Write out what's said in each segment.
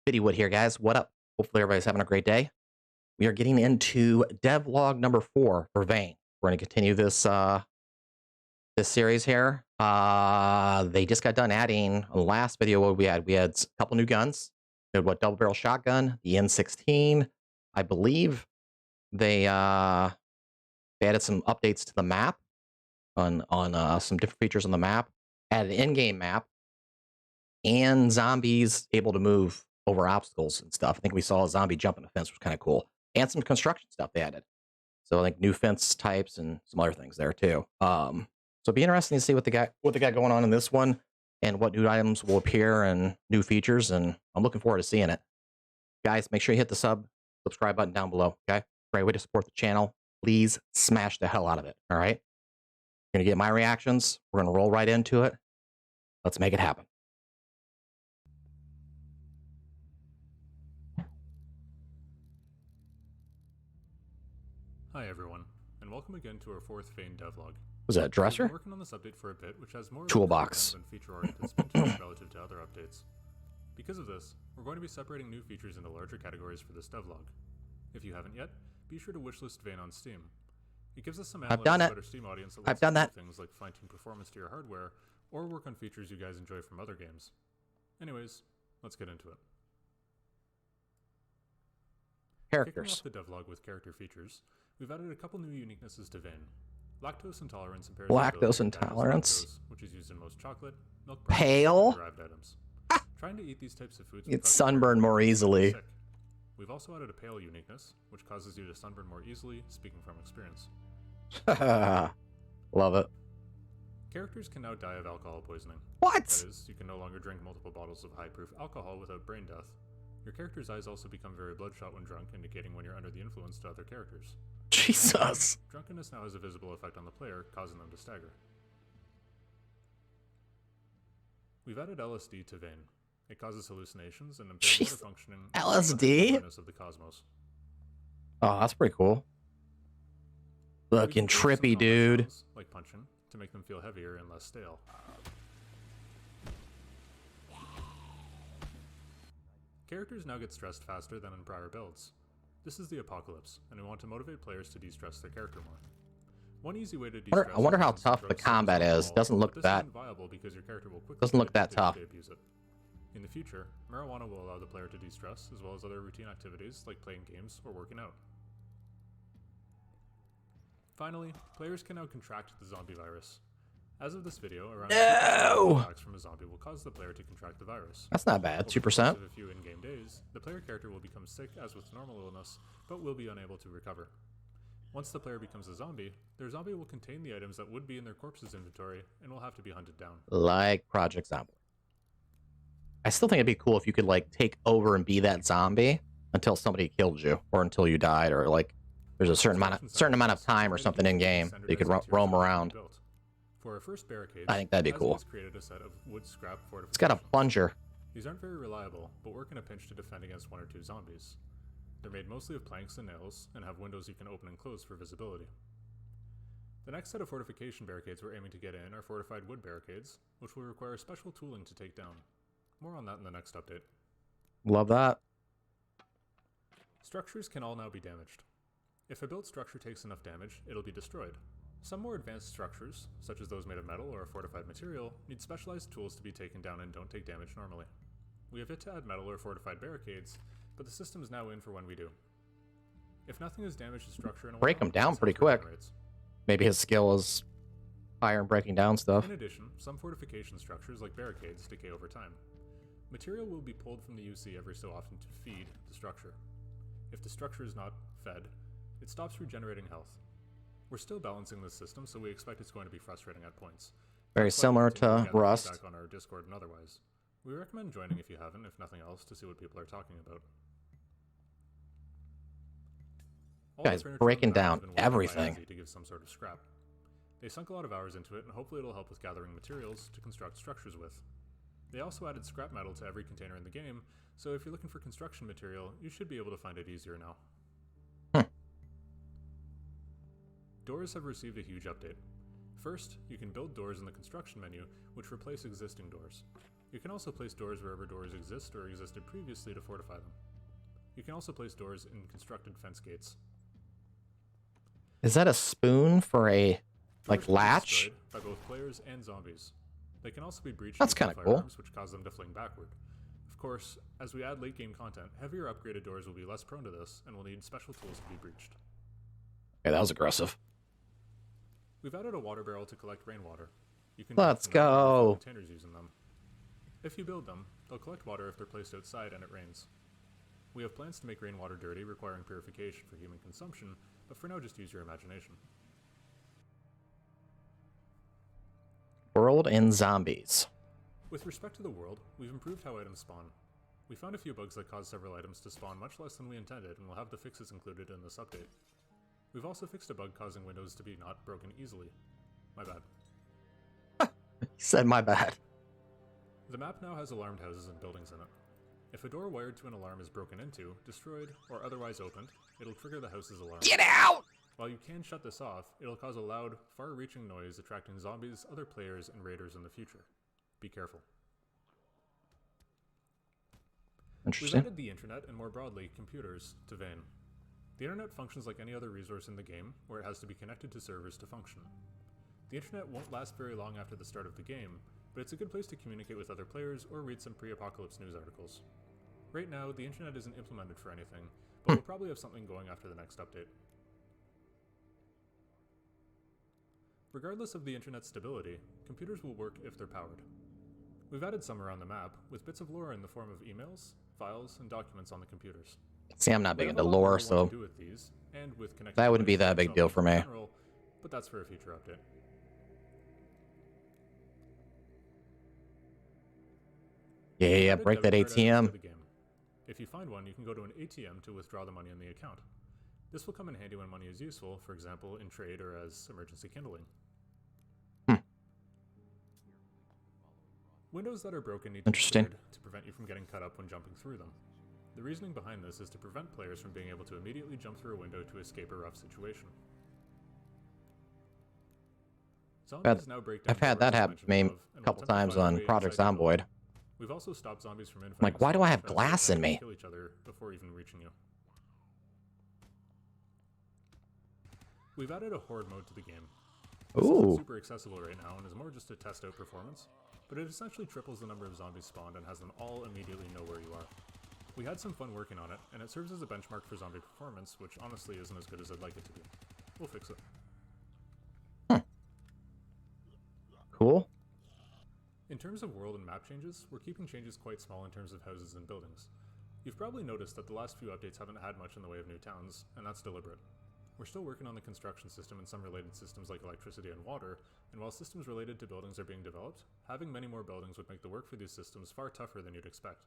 Wood here, guys. What up? Hopefully everybody's having a great day. We are getting into devlog number 4 for Vane. We're going to continue this this series here. They just got done adding the last video. What we had a couple new guns. We had double barrel shotgun, the N16. I believe they added some updates to the map on some different features on the map. Added an in-game map and zombies able to move over obstacles and stuff. I think we saw a zombie jumping a fence, which was kind of cool. And some construction stuff they added. So like new fence types and some other things there too. So it'd be interesting to see what they got going on in this one and what new items will appear and new features. And I'm looking forward to seeing it. Guys, make sure you hit the subscribe button down below. Okay, great way to support the channel. Please smash the hell out of it. All right, you're gonna get my reactions. We're gonna roll right into it. Let's make it happen. Hi everyone, and welcome again to our fourth Vane devlog. Was that a dresser? We've been working on this update for a bit, which has more toolbox and feature-oriented spin to it relative to other updates. Because of this, we're going to be separating new features into larger categories for this devlog. If you haven't yet, be sure to wishlist Vane on Steam. It gives us some analytics about our Steam audience that lets us do things like fine-tune performance to your hardware, or work on features you guys enjoy from other games. Anyways, let's get into it. Characters. Kicking off the devlog with character features, we've added a couple new uniquenesses to Vane. Lactose intolerance impairs lactose intolerance, lactose, which is used in most chocolate, milk pale derived items. Trying to eat these types of foods it's sunburn more easily. We've also added a pale uniqueness, which causes you to sunburn more easily, speaking from experience. Love it. Characters can now die of alcohol poisoning. What? That is, you can no longer drink multiple bottles of high-proof alcohol without brain death. Your character's eyes also become very bloodshot when drunk, indicating when you're under the influence to other characters. Jesus. Drunkenness now has a visible effect on the player, causing them to stagger. We've added LSD to Vane. It causes hallucinations and impairs motor functioning. LSD? Of the cosmos. Oh, that's pretty cool. Looking trippy, dude. Like punching, to make them feel heavier and less stale. Characters now get stressed faster than in prior builds. This is the apocalypse, and we want to motivate players to de-stress their character more. One easy way to de-stress I wonder how tough the combat is. Doesn't look that viable because your character will quickly doesn't look that tough. Abuse it. In the future, marijuana will allow the player to de-stress, as well as other routine activities like playing games or working out. Finally, players can now contract the zombie virus. As of this video, around 2% attacks from a zombie will cause the player to contract the virus. That's not bad. 2%. Over a few in-game days, the player character will become sick as with normal illness, but will be unable to recover. Once the player becomes a zombie, their zombie will contain the items that would be in their corpse's inventory and will have to be hunted down. Like Project Zombie. I still think it'd be cool if you could like take over and be that zombie until somebody killed you or until you died, or like there's a certain amount of time or something in game that you could roam around. For our first barricade, I think that'd be cool. Created a set of wood scrap it's got a plunger. These aren't very reliable, but work in a pinch to defend against 1 or 2 zombies. They're made mostly of planks and nails, and have windows you can open and close for visibility. The next set of fortification barricades we're aiming to get in are fortified wood barricades, which will require special tooling to take down. More on that in the next update. Love that. Structures can all now be damaged. If a built structure takes enough damage, it'll be destroyed. Some more advanced structures, such as those made of metal or a fortified material, need specialized tools to be taken down and don't take damage normally. We have yet to add metal or fortified barricades, but the system is now in for when we do. If nothing has damaged the structure in a while, break them down pretty quick. Maybe his skill is higher in breaking down stuff. In addition, some fortification structures, like barricades, decay over time. Material will be pulled from the UC every so often to feed the structure. If the structure is not fed, it stops regenerating health. We're still balancing this system, so we expect it's going to be frustrating at points. Very similar to Rust. On our Discord and otherwise. We recommend joining if you haven't, if nothing else, to see what people are talking about. Guys, breaking down everything. To give some sort of scrap. They sunk a lot of hours into it, and hopefully it'll help with gathering materials to construct structures with. They also added scrap metal to every container in the game, so if you're looking for construction material, you should be able to find it easier now. Doors have received a huge update. First, you can build doors in the construction menu, which replace existing doors. You can also place doors wherever doors exist or existed previously to fortify them. You can also place doors in constructed fence gates. Is that a spoon for a, like, Doors can be latch? destroyed by both players and zombies. They can also be breached That's using kind of cool. firearms, which cause them to fling backward. Of course, as we add late game content, heavier upgraded doors will be less prone to this and will need special tools to be breached. Okay, that was aggressive. We've added a water barrel to collect rainwater. You can Let's drink from them or fill go. containers using them. If you build them, they'll collect water if they're placed outside and it rains. We have plans to make rainwater dirty, requiring purification for human consumption, but for now just use your imagination. World and zombies. With respect to the world, we've improved how items spawn. We found a few bugs that caused several items to spawn much less than we intended, and we'll have the fixes included in this update. We've also fixed a bug causing windows to be not broken easily. My bad. He said my bad. The map now has alarmed houses and buildings in it. If a door wired to an alarm is broken into, destroyed, or otherwise opened, it'll trigger the house's alarm. Get out! While you can shut this off, it'll cause a loud, far-reaching noise attracting zombies, other players, and raiders in the future. Be careful. We've Interesting. added the internet, and more broadly, computers, to Vane. The internet functions like any other resource in the game, where it has to be connected to servers to function. The internet won't last very long after the start of the game, but it's a good place to communicate with other players or read some pre-apocalypse news articles. Right now, the internet isn't implemented for anything, but we'll probably have something going after the next update. Regardless of the internet's stability, computers will work if they're powered. We've added some around the map, with bits of lore in the form of emails, files, and documents on the computers. See, I'm not We big have into a lot more lore, we want so to do with these, and with connected that wouldn't be devices that big deal themselves for in me. general, but that's for a future update. Yeah, Added break that debit card items ATM. to the game. If you find one, you can go to an ATM to withdraw the money in the account. This will come in handy when money is useful, for example, in trade or as emergency kindling. Windows that are broken need to be Interesting. cleared to prevent you from getting cut up when jumping through them. The reasoning behind this is to prevent players from being able to immediately jump through a window to escape a rough situation. Zombies now break down I've had doors, that as happen to mentioned me above, a and will couple attempt to times find their on way Project inside the building. Zomboid. We've also stopped zombies from infecting like, why do I have as they glass in attempt to me? kill each other before even reaching you. We've added a horde mode to the game. This isn't Ooh. super accessible right now and is more just to test out performance, but it essentially triples the number of zombies spawned and has them all immediately know where you are. We had some fun working on it, and it serves as a benchmark for zombie performance, which honestly isn't as good as I'd like it to be. We'll fix it. Cool. In terms of world and map changes, we're keeping changes quite small in terms of houses and buildings. You've probably noticed that the last few updates haven't had much in the way of new towns, and that's deliberate. We're still working on the construction system and some related systems like electricity and water, and while systems related to buildings are being developed, having many more buildings would make the work for these systems far tougher than you'd expect.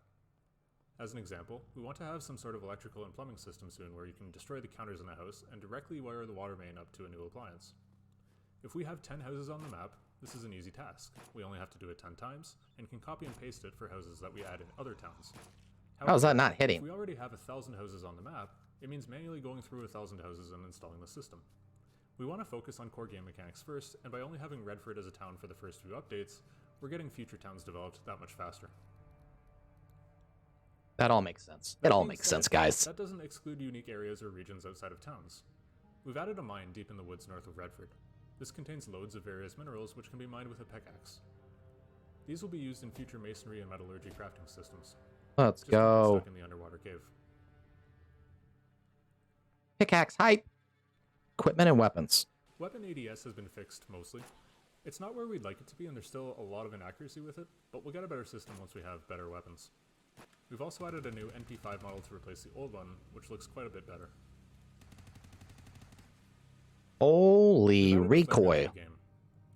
As an example, we want to have some sort of electrical and plumbing system soon where you can destroy the counters in a house and directly wire the water main up to a new appliance. If we have 10 houses on the map, this is an easy task. We only have to do it 10 times, and can copy and paste it for houses that we add in other towns. How is that not If hitting? we already have 1,000 houses on the map, it means manually going through 1,000 houses and installing the system. We want to focus on core game mechanics first, and by only having Redford as a town for the first few updates, we're getting future towns developed that much faster. That all makes sense. That It all being makes said, sense, guys. That doesn't exclude unique areas or regions outside of towns. We've added a mine deep in the woods north of Redford. This contains loads of various minerals which can be mined with a pickaxe. These will be used in future masonry and metallurgy crafting systems. Let's Just don't get go. stuck in the underwater cave. Pickaxe hype. Equipment and weapons. Weapon ADS has been fixed mostly. It's not where we'd like it to be and there's still a lot of inaccuracy with it, but we'll get a better system once we have better weapons. We've also added a new NP5 model to replace the old one, which looks quite a bit better. Holy We've added a flare gun recoil. to the game.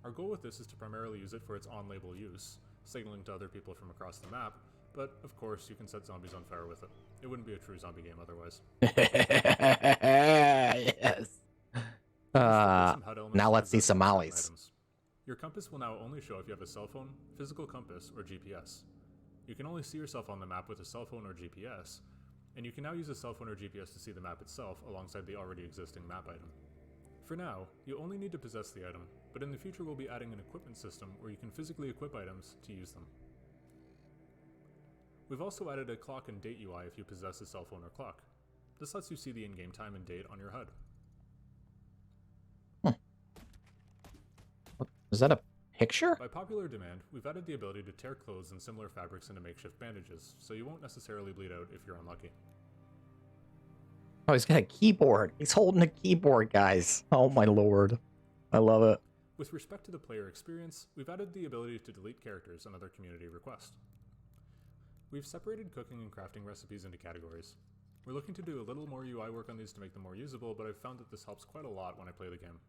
Our goal with this is to primarily use it for its on-label use, signaling to other people from across the map, but of course you can set zombies on fire with it. It wouldn't be a true zombie game otherwise. Yes. Now let's see some mollies. Your compass will now only show if you have a cell phone, physical compass, or GPS. You can only see yourself on the map with a cell phone or GPS, and you can now use a cell phone or GPS to see the map itself alongside the already existing map item. For now, you only need to possess the item, but in the future we'll be adding an equipment system where you can physically equip items to use them. We've also added a clock and date UI if you possess a cell phone or clock. This lets you see the in-game time and date on your HUD. Is that a picture? By popular demand, we've added the ability to tear clothes and similar fabrics into makeshift bandages, so you won't necessarily bleed out if you're unlucky. Oh, he's got a keyboard. He's holding a keyboard, guys. Oh my lord. I love it. With respect to the player experience, we've added the ability to delete characters on other community requests. We've separated cooking and crafting recipes into categories. We're looking to do a little more UI work on these to make them more usable, but I've found that this helps quite a lot when I play the game.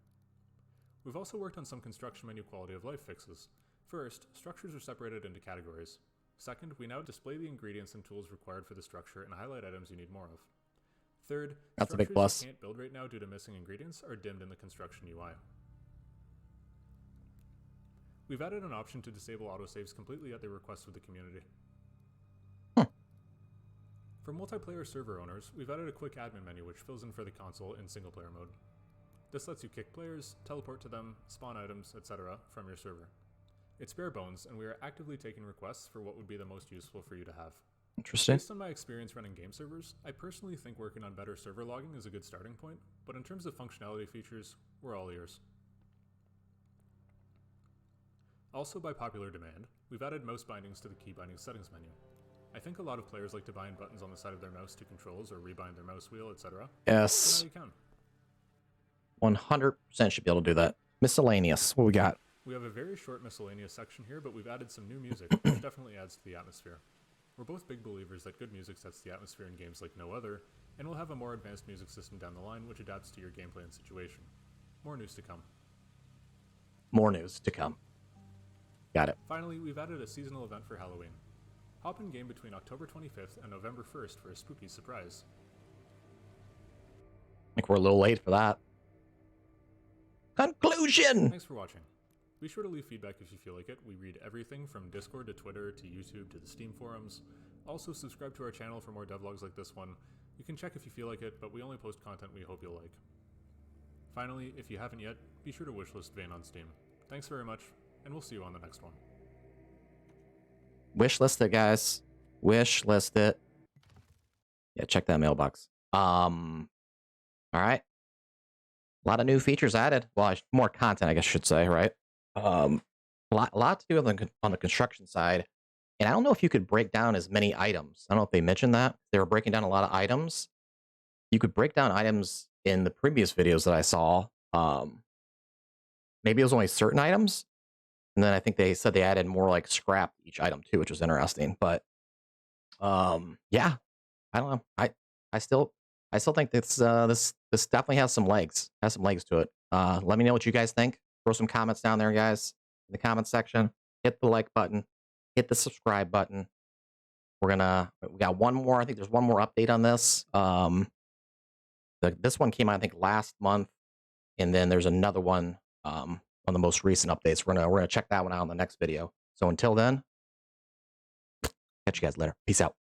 We've also worked on some construction menu quality of life fixes. First, structures are separated into categories. Second, we now display the ingredients and tools required for the structure and highlight items you need more of. Third, that's a big structures plus. you can't build right now due to missing ingredients are dimmed in the construction UI. We've added an option to disable autosaves completely at the request of the community. For multiplayer server owners, we've added a quick admin menu which fills in for the console in single-player mode. This lets you kick players, teleport to them, spawn items, etc. from your server. It's bare bones, and we are actively taking requests for what would be the most useful for you to have. Interesting. Based on my experience running game servers, I personally think working on better server logging is a good starting point, but in terms of functionality features, we're all ears. Also by popular demand, we've added mouse bindings to the key binding settings menu. I think a lot of players like to bind buttons on the side of their mouse to controls or rebind their mouse wheel, etc. Yes. So now you can. 100% should be able to do that. Miscellaneous. What we got? We have a very short miscellaneous section here, but we've added some new music, which definitely adds to the atmosphere. We're both big believers that good music sets the atmosphere in games like no other, and we'll have a more advanced music system down the line which adapts to your gameplay and situation. More news to come. More news to come. Got it. Finally, we've added a seasonal event for Halloween. Hop in game between October 25th and November 1st for a spooky surprise. I think we're a little late for that. Conclusion! Thanks for watching. Be sure to leave feedback if you feel like it. We read everything from Discord to Twitter to YouTube to the Steam forums. Also, subscribe to our channel for more devlogs like this one. You can check if you feel like it, but we only post content we hope you'll like. Finally, if you haven't yet, be sure to wishlist Vane on Steam. Thanks very much, and we'll see you on the next one. Wishlist it, guys. Wishlist it. Yeah, check that mailbox. All right. A lot of new features added. Well, more content, I guess I should say, right? A lot to do on the construction side. And I don't know if you could break down as many items. I don't know if they mentioned that. They were breaking down a lot of items. You could break down items in the previous videos that I saw. Maybe it was only certain items. And then I think they said they added more like scrap to each item too, which was interesting. But yeah, I don't know. I still think this definitely has some legs. Has some legs to it. Let me know what you guys think. Throw some comments down there, guys, in the comment section. Hit the like button. Hit the subscribe button. We got one more. I think there's one more update on this. This one came out I think last month, and then there's another one on the most recent updates. We're gonna check that one out in the next video. So until then, catch you guys later. Peace out.